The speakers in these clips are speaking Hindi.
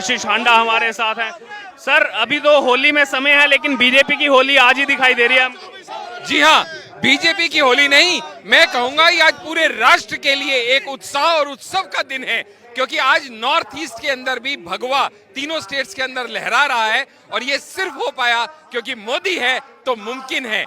आशीष हांडा हमारे साथ हैं। सर, अभी तो होली में समय है, लेकिन बीजेपी की होली आज ही दिखाई दे रही है हमको। जी हाँ, बीजेपी की होली नहीं, मैं कहूंगा ये आज पूरे राष्ट्र के लिए एक उत्साह और उत्सव का दिन है, क्योंकि आज नॉर्थ ईस्ट के अंदर भी भगवा तीनों स्टेट्स के अंदर लहरा रहा है। और ये सिर्फ हो पाया क्योंकि मोदी है तो मुमकिन है।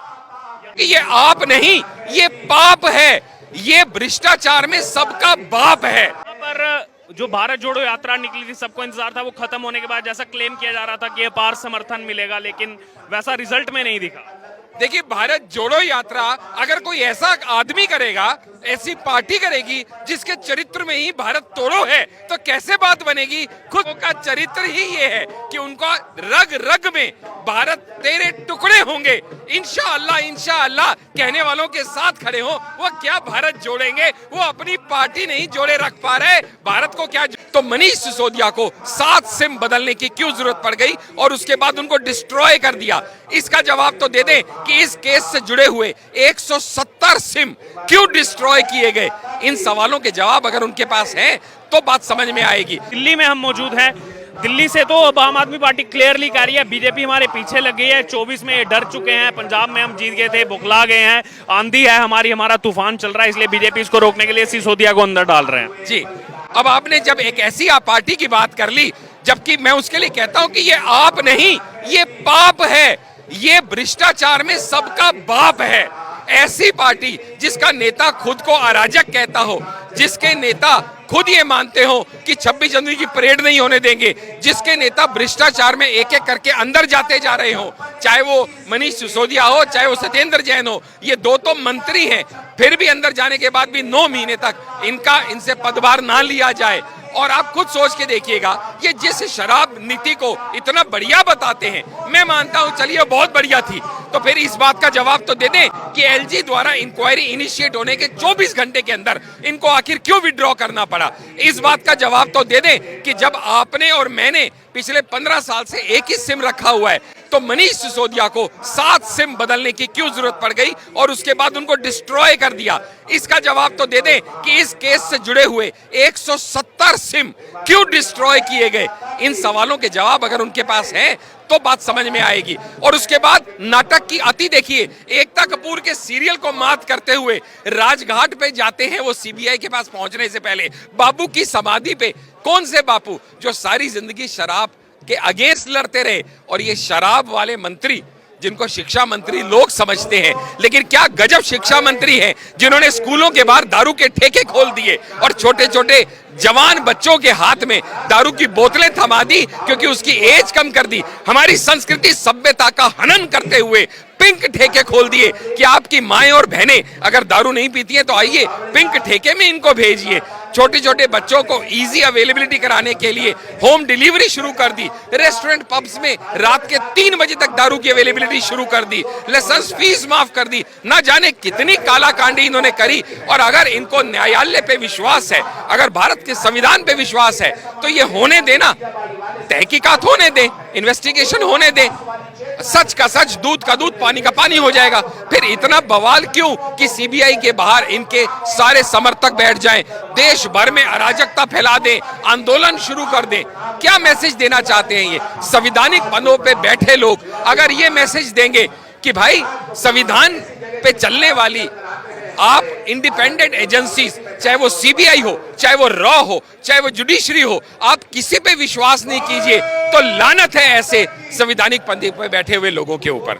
ये आप नहीं, ये पाप है, ये भ्रष्टाचार में सबका बाप है। पर जो भारत जोड़ो यात्रा निकली थी, सबको इंतजार था, वो खत्म होने के बाद जैसा क्लेम किया जा रहा था कि अपार समर्थन मिलेगा, लेकिन वैसा रिजल्ट में नहीं दिखा। देखिए, भारत जोड़ो यात्रा अगर कोई ऐसा आदमी करेगा, ऐसी पार्टी करेगी जिसके चरित्र में ही भारत तोड़ो है, तो कैसे बात बनेगी। खुद का चरित्र ही ये है कि उनका रग रग में भारत तेरे टुकड़े होंगे, इंशाअल्लाह इंशाअल्लाह कहने वालों के साथ खड़े हो। वो क्या भारत जोड़ेंगे, वो अपनी पार्टी नहीं जोड़े रख पा रहे, भारत को क्या। तो मनीष सिसोदिया को 7 सिम बदलने की क्यों जरूरत पड़ गई और उसके बाद उनको डिस्ट्रॉय कर दिया, इसका जवाब तो दे दें कि इस केस से जुड़े हुए 170 सिम क्यों डिस्ट्रॉय किए गए। इन सवालों के जवाब अगर उनके पास हैं तो बात समझ में आएगी। दिल्ली में हम मौजूद हैं। दिल्ली से तो अब आम आदमी पार्टी क्लियरली कह रही है बीजेपी हमारे पीछे लग गई है। 24 में ये डर चुके हैं, पंजाब में हम जीत गए थे, बुखला गए हैं, आंधी है हमारा तूफान चल रहा है, इसलिए बीजेपी इसको रोकने के लिए सिसोदिया को अंदर डाल रहे हैं। जी, अब आपने जब एक ऐसी पार्टी की बात कर ली, जबकि मैं उसके लिए कहता हूं कि ये आप नहीं, ये पाप है, ये भ्रष्टाचार में सबका बाप है। ऐसी पार्टी जिसका नेता खुद को अराजक कहता हो, जिसके नेता खुद ये मानते हो कि 26 जनवरी की परेड नहीं होने देंगे, जिसके नेता भ्रष्टाचार में एक एक करके अंदर जाते जा रहे हो, चाहे वो मनीष सिसोदिया हो, चाहे वो सत्येंद्र जैन हो, ये दो तो मंत्री हैं, फिर भी अंदर जाने के बाद भी 9 महीने तक इनसे पदभार ना लिया जाए। और आप खुद सोच के देखिएगा, ये जिस शराब नीति को इतना बढ़िया बताते हैं, मैं मानता हूं चलिए बहुत बढ़िया थी, तो फिर इस बात का जवाब तो दे दें कि एलजी द्वारा इंक्वायरी इनिशिएट होने के 24 घंटे के अंदर इनको आखिर क्यों विड्रॉ करना पड़ा। इस बात का जवाब तो दे दें कि जब आपने और मैंने पिछले 15 साल से एक ही सिम रखा हुआ है, तो मनीष सिसोदिया को 7 सिम बदलने की क्यों जरूरत पड़ गई और उसके बाद उनको डिस्ट्रॉय कर दिया। इसका जवाब तो दे दें कि इस केस से जुड़े हुए 170 सिम क्यों डिस्ट्रॉय किए गए। इन सवालों के जवाब अगर उनके पास हैं तो बात समझ में आएगी। और उसके बाद नाटक की अति देखिए, एकता कपूर के सीरियल को मात करते हुए राजघाट पे जाते हैं वो सीबीआई के पास पहुंचने से पहले, बापू की समाधि पे। कौन से बापू जो सारी जिंदगी शराब के अगेंस्ट लड़ते रहे, और ये शराब वाले मंत्री जिनको शिक्षा मंत्री लोग समझते हैं, लेकिन क्या गजब शिक्षा मंत्री हैं जिन्होंने स्कूलों के बाहर दारू के ठेके खोल दिए और छोटे छोटे जवान बच्चों के हाथ में दारू की बोतलें थमा दी क्योंकि उसकी एज कम कर दी। हमारी संस्कृति सभ्यता का हनन करते हुए पिंक ठेके खोल दिए कि आपकी माएं और बहनें अगर दारू नहीं पीती हैं तो आइए पिंक ठेके में इनको भेजिए। छोटे छोटे बच्चों को इजी अवेलेबिलिटी कराने के लिए होम डिलीवरी शुरू कर दी। रेस्टोरेंट पब्स में रात के 3 बजे तक दारू की अवेलेबिलिटी शुरू कर दी। लाइसेंस फीस माफ कर दी। ना जाने कितनी कालाकांडी इन्होंने करी। और अगर इनको न्यायालय पे विश्वास है, अगर भारत के संविधान पे विश्वास है, तो ये होने देना, तहकीकात होने दें, इन्वेस्टिगेशन होने दें। सच का सच, दूध का दूध, पानी का पानी हो जाएगा। फिर इतना बवाल क्यों कि सीबीआई के बाहर इनके सारे समर्थक बैठ जाएं, देश भर में अराजकता फैला दें, आंदोलन शुरू कर दें। क्या मैसेज देना चाहते हैं ये संवैधानिक पदों पे बैठे लोग? अगर ये मैसेज देंगे कि भाई संविधान पे चलने वाली आप इंडिपेंडेंट एजेंसीज, चाहे वो सीबीआई हो, चाहे वो रॉ हो, चाहे वो जुडिशरी हो, आप किसी पे विश्वास नहीं कीजिए, तो लानत है ऐसे संवैधानिक पंथी पे बैठे हुए लोगों के ऊपर।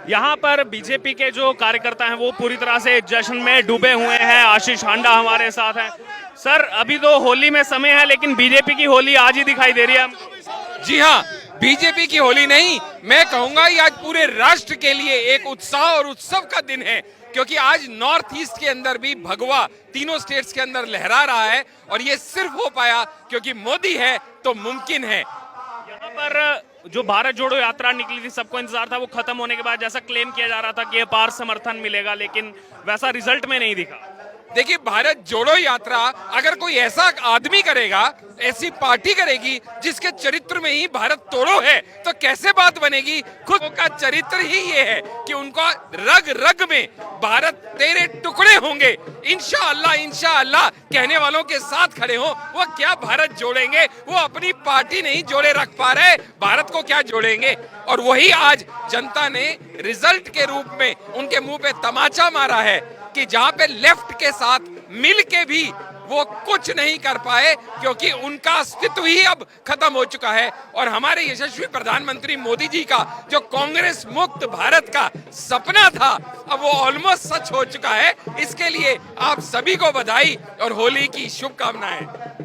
यहाँ पर बीजेपी के जो कार्यकर्ता हैं वो पूरी तरह से जश्न में डूबे हुए हैं। आशीष हांडा हमारे साथ हैं। सर, अभी तो होली में समय है, लेकिन बीजेपी की होली आज ही दिखाई दे रही है हमको। जी हाँ, बीजेपी की होली नहीं, मैं कहूंगा ये आज पूरे राष्ट्र के लिए एक उत्साह और उत्सव का दिन है, क्योंकि आज नॉर्थ ईस्ट के अंदर भी भगवा तीनों स्टेट्स के अंदर लहरा रहा है। और ये सिर्फ हो पाया क्योंकि मोदी है तो मुमकिन है। यहाँ पर जो भारत जोड़ो यात्रा निकली थी, सबको इंतजार था, वो खत्म होने के बाद जैसा क्लेम किया जा रहा था कि अपार समर्थन मिलेगा, लेकिन वैसा रिजल्ट में नहीं दिखा। देखिए, भारत जोड़ो यात्रा अगर कोई ऐसा आदमी करेगा, ऐसी पार्टी करेगी जिसके चरित्र में ही भारत तोड़ो है, तो कैसे बात बनेगी। खुद का चरित्र ही ये है कि उनका रग रग में भारत तेरे टुकड़े होंगे, इंशाअल्लाह इंशाअल्लाह कहने वालों के साथ खड़े हो। वो क्या भारत जोड़ेंगे, वो अपनी पार्टी नहीं जोड़े रख पा रहे, भारत को क्या जोड़ेंगे। और वही आज जनता ने रिजल्ट के रूप में उनके मुंह पे तमाचा मारा है कि जहां पे लेफ्ट के साथ मिल के भी वो कुछ नहीं कर पाए, क्योंकि उनका अस्तित्व ही अब खत्म हो चुका है। और हमारे यशस्वी प्रधानमंत्री मोदी जी का जो कांग्रेस मुक्त भारत का सपना था, अब वो ऑलमोस्ट सच हो चुका है। इसके लिए आप सभी को बधाई और होली की शुभकामनाएं।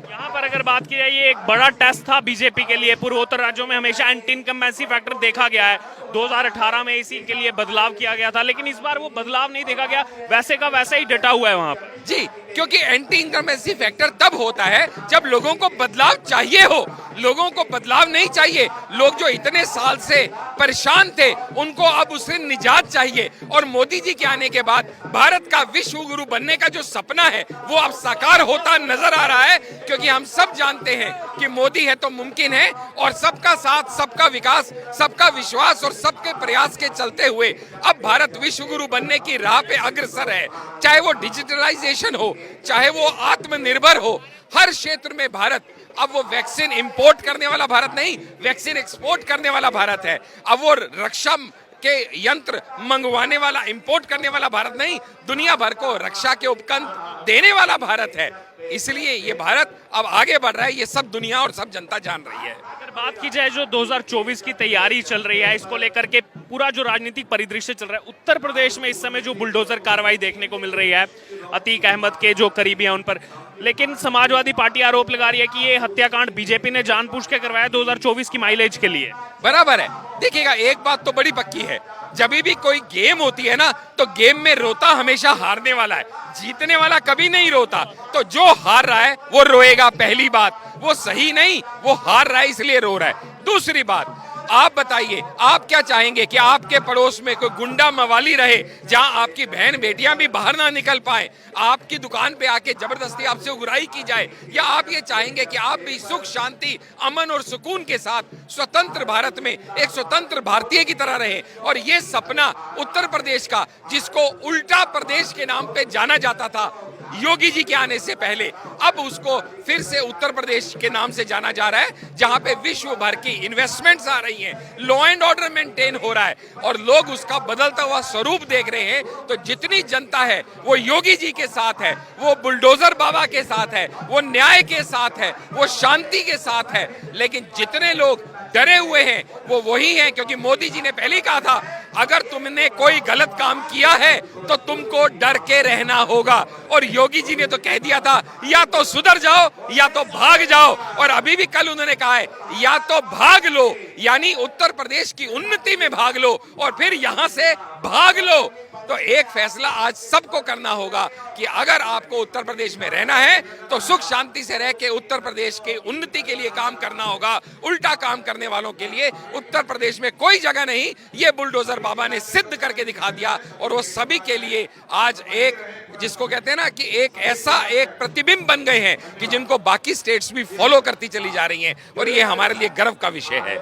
यहाँ पर अगर बात की जाए, ये एक बड़ा टेस्ट था बीजेपी के लिए। पूर्वोत्तर राज्यों में हमेशा एंटी इनकम्बेंसी फैक्टर देखा गया है। 2018 में इसी के लिए बदलाव किया गया था, लेकिन इस बार वो बदलाव नहीं देखा गया, वैसे का वैसा ही डटा हुआ है वहां पर। जी, क्योंकि एंटी इनकम्बेंसी फैक्टर तब होता है जब लोगों को बदलाव चाहिए हो। लोगों को बदलाव नहीं चाहिए। लोग जो इतने साल से परेशान थे, उनको अब उससे निजात चाहिए। और मोदी जी के आने के बाद भारत का विश्व गुरु बनने का जो सपना है, वो अब साकार होता नजर आ रहा है। क्योंकि हम सब जानते हैं कि मोदी है तो मुमकिन है, और सबका साथ, सबका विकास, सबका विश्वास और सबके प्रयास के चलते हुए अब भारत विश्व गुरु बनने की राह पे अग्रसर है। चाहे वो डिजिटलाइजेशन हो, चाहे वो आत्मनिर्भर हो, हर क्षेत्र में भारत अब वो वैक्सीन इंपोर्ट करने वाला भारत नहीं, वैक्सीन एक्सपोर्ट करने वाला भारत है। अब वो रक्षा के यंत्र मंगवाने वाला, इंपोर्ट करने वाला भारत नहीं, दुनिया भर को रक्षा के उपकरण देने वाला भारत है। इसलिए ये भारत अब आगे बढ़ रहा है, ये सब दुनिया और सब जनता जान रही है। अगर बात की जाए जो 2024 की तैयारी चल रही है, इसको लेकर के पूरा जो राजनीतिक परिदृश्य चल रहा है, उत्तर प्रदेश में इस समय जो बुलडोजर कार्रवाई देखने को मिल रही है अतीक अहमद के जो करीबी हैं उन पर, लेकिन समाजवादी पार्टी आरोप लगा रही है कि ये हत्याकांड बीजेपी ने जानबूझ के करवाया 2024 की माइलेज के लिए। बराबर है। देखिएगा, एक बात तो बड़ी पक्की है, जब भी कोई गेम होती है ना, तो गेम में रोता हमेशा हारने वाला है, जीतने वाला कभी नहीं रोता। तो जो हार रहा है वो रोएगा। पहली बात, वो सही नहीं, वो हार रहा है इसलिए रो रहा है। दूसरी बात, आप बताइए, आप क्या चाहेंगे कि आपके पड़ोस में कोई गुंडा मवाली रहे, जहां आपकी बहन बेटियां भी बाहर ना निकल पाए, आपकी दुकान पे आके जबरदस्ती आपसे उगराई की जाए? या आप ये चाहेंगे कि आप भी सुख शांति, अमन और सुकून के साथ स्वतंत्र भारत में एक स्वतंत्र भारतीय की तरह रहे? और ये सपना उत्तर प्रदेश का, जिसको उल्टा प्रदेश के नाम पे जाना जाता था योगी जी के आने से पहले, अब उसको फिर से उत्तर प्रदेश के नाम से जाना जा रहा है, जहां पे विश्व भर की इन्वेस्टमेंट्स आ रही हैं, लॉ एंड ऑर्डर मेंटेन हो रहा है और लोग उसका बदलता हुआ स्वरूप देख रहे हैं। तो जितनी जनता है वो योगी जी के साथ है, वो बुलडोजर बाबा के साथ है, वो न्याय के साथ है, वो शांति के साथ है। लेकिन जितने लोग डरे हुए हैं वो वही हैं, क्योंकि मोदी जी ने पहले ही कहा था, अगर तुमने कोई गलत काम किया है तो तुमको डर के रहना होगा। और योगी जी ने तो कह दिया था, या तो सुधर जाओ या तो भाग जाओ। और अभी भी कल उन्होंने कहा है, या तो भाग लो, यानी उत्तर प्रदेश की उन्नति में भाग लो और फिर यहां से भाग लो। तो एक फैसला आज सबको करना होगा कि अगर आपको उत्तर प्रदेश में रहना है तो सुख शांति से रह के उत्तर प्रदेश के उन्नति के लिए काम करना होगा। उल्टा काम करने वालों के लिए उत्तर प्रदेश में कोई जगह नहीं। ये बुलडोजर बाबा ने सिद्ध करके दिखा दिया, और वो सभी के लिए आज एक, जिसको कहते हैं ना कि एक ऐसा एक प्रतिबिंब बन गए हैं कि जिनको बाकी स्टेट्स भी फॉलो करती चली जा रही हैं, और ये हमारे लिए गर्व का विषय है।